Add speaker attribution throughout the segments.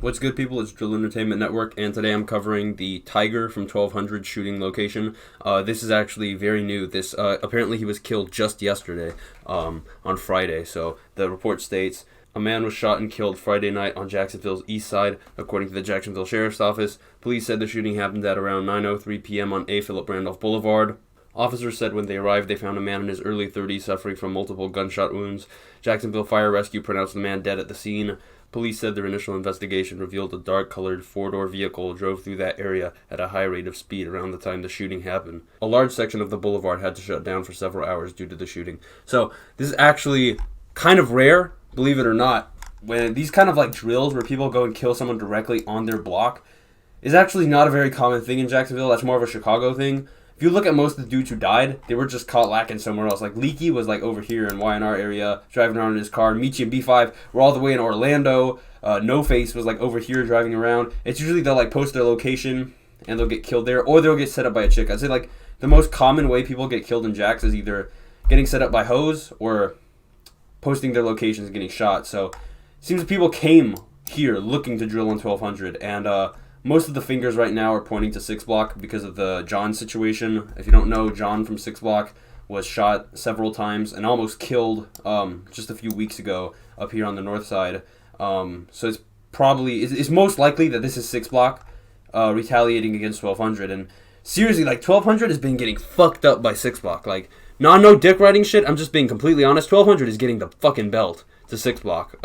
Speaker 1: What's good, people? It's Drill Entertainment Network, and today I'm covering the Tiger from 1200 shooting location. This is actually very new. This apparently he was killed just yesterday, on Friday. So the report states a man was shot and killed Friday night on Jacksonville's east side, according to the Jacksonville Sheriff's Office. Police said the shooting happened at around 9:03 p.m. on A. Philip Randolph Boulevard. Officers said when they arrived, they found a man in his early 30s suffering from multiple gunshot wounds. Jacksonville Fire Rescue pronounced the man dead at the scene. Police said their initial investigation revealed a dark-colored four-door vehicle drove through that area at a high rate of speed around the time the shooting happened. A large section of the boulevard had to shut down for several hours due to the shooting. So this is actually kind of rare, believe it or not. When these kind of like drills where people go and kill someone directly on their block is actually not a very common thing in Jacksonville. That's more of a Chicago thing. If you look at most of the dudes who died, they were just caught lacking somewhere else. Like Leakey was like over here in YNR area, driving around in his car. Michi and B5 were all the way in Orlando. No Face was like over here driving around. It's usually they'll like post their location and they'll get killed there, or they'll get set up by a chick. I'd say like the most common way people get killed in Jacks is either getting set up by hoes or posting their locations and getting shot. So it seems that people came here looking to drill on 1200, and most of the fingers right now are pointing to 6 Block because of the John situation. If you don't know, John from 6 Block was shot several times and almost killed just a few weeks ago up here on the north side. So it's most likely that this is 6 Block retaliating against 1200. And seriously, like 1200 has been getting fucked up by 6 Block. Like, no dick riding shit. I'm just being completely honest. 1200 is getting the fucking belt to 6 Block.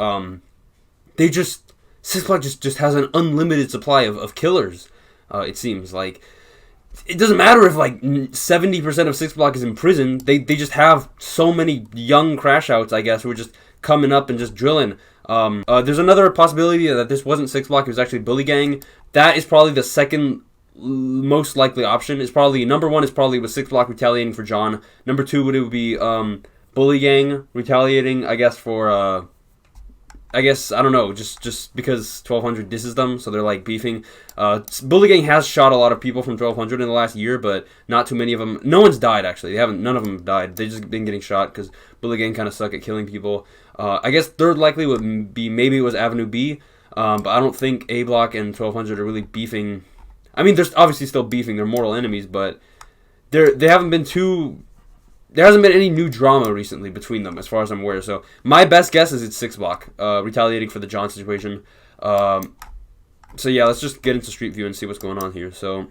Speaker 1: 6 Block just has an unlimited supply of killers, it seems. Like, it doesn't matter if, like, 70% of 6 Block is in prison. They just have so many young crash outs, I guess, who are just coming up and just drilling. There's another possibility that this wasn't 6 Block, it was actually Bully Gang. That is probably the second most likely option. It's probably, number one is probably with 6 Block retaliating for John. Number two would be Bully Gang retaliating, I guess, for... I don't know, just because 1200 disses them, so they're like beefing. Bully Gang has shot a lot of people from 1200 in the last year, but not too many of them. No one's died, actually. None of them died. They've just been getting shot because Bully Gang kind of suck at killing people. I guess third likely would be maybe it was Avenue B, but I don't think A Block and 1200 are really beefing. I mean, they're obviously still beefing. They're mortal enemies, but they haven't been too... There hasn't been any new drama recently between them, as far as I'm aware. So my best guess is it's 6 Block, retaliating for the John situation. So yeah, let's just get into Street View and see what's going on here. So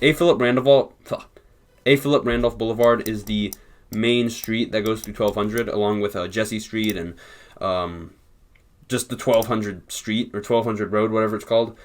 Speaker 1: A. Philip Randolph Boulevard is the main street that goes through 1200, along with Jesse Street and just the 1200 Street or 1200 Road, whatever it's called.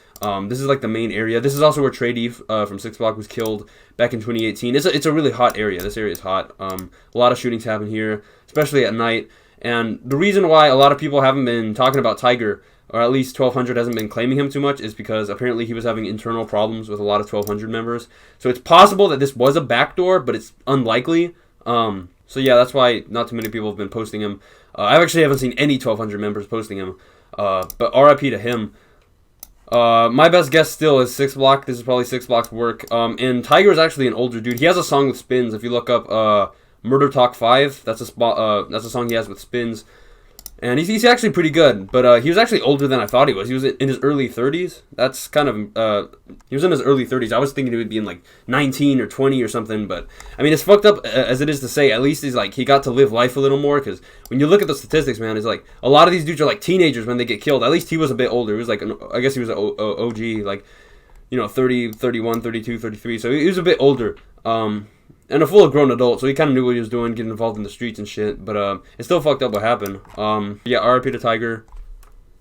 Speaker 1: This is like the main area. This is also where Trey D from 6 Block was killed back in 2018. It's a really hot area. This area is hot. A lot of shootings happen here, especially at night. And the reason why a lot of people haven't been talking about Tiger, or at least 1200 hasn't been claiming him too much, is because apparently he was having internal problems with a lot of 1200 members. So it's possible that this was a backdoor, but it's unlikely. So yeah, that's why not too many people have been posting him. I actually haven't seen any 1200 members posting him. But RIP to him. My best guess still is 6 Block. This is probably 6 Block's work. And Tiger is actually an older dude. He has a song with Spins. If you look up Murder Talk 5, that's a song he has with Spins. And he's actually pretty good, but he was actually older than I thought he was. He was in his early 30s. That's kind of, he was in his early 30s. I was thinking he would be in like 19 or 20 or something, but I mean, as fucked up as it is to say, at least he's like, he got to live life a little more, because when you look at the statistics, man, it's like, a lot of these dudes are like teenagers when they get killed. At least he was a bit older. He was like, I guess he was an OG, like, 30, 31, 32, 33, so he was a bit older. And a full-grown adult, so he kind of knew what he was doing, getting involved in the streets and shit. But it's still fucked up what happened. Yeah, RIP to Tiger.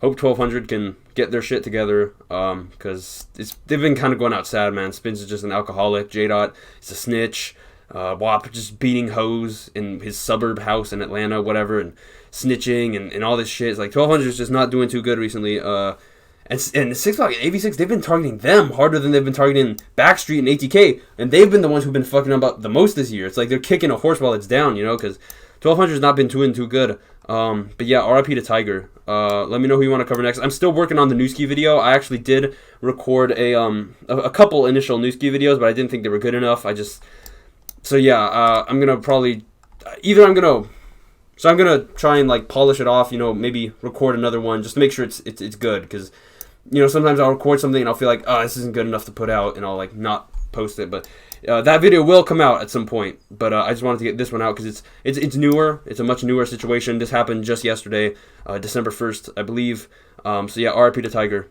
Speaker 1: Hope 1200 can get their shit together, because they've been kind of going out sad, man. Spins is just an alcoholic. J-Dot is a snitch. WAP just beating hoes in his suburb house in Atlanta, whatever, and snitching and all this shit. It's like 1200 is just not doing too good recently. And 6 Block and AV6, they've been targeting them harder than they've been targeting Backstreet and ATK. And they've been the ones who've been fucking them up the most this year. It's like they're kicking a horse while it's down, because 1200's not been doing too good. But yeah, RIP to Tiger. Let me know who you want to cover next. I'm still working on the Newski video. I actually did record a couple initial Newski videos, but I didn't think they were good enough. So yeah, I'm going to probably... Either I'm going to So I'm gonna try and like polish it off, maybe record another one just to make sure it's good, because sometimes I'll record something and I'll feel like, oh, this isn't good enough to put out, and I'll like not post it. But that video will come out at some point. But I just wanted to get this one out because it's newer. It's a much newer situation. This happened just yesterday, December 1st, I believe. So yeah, RIP to Tiger.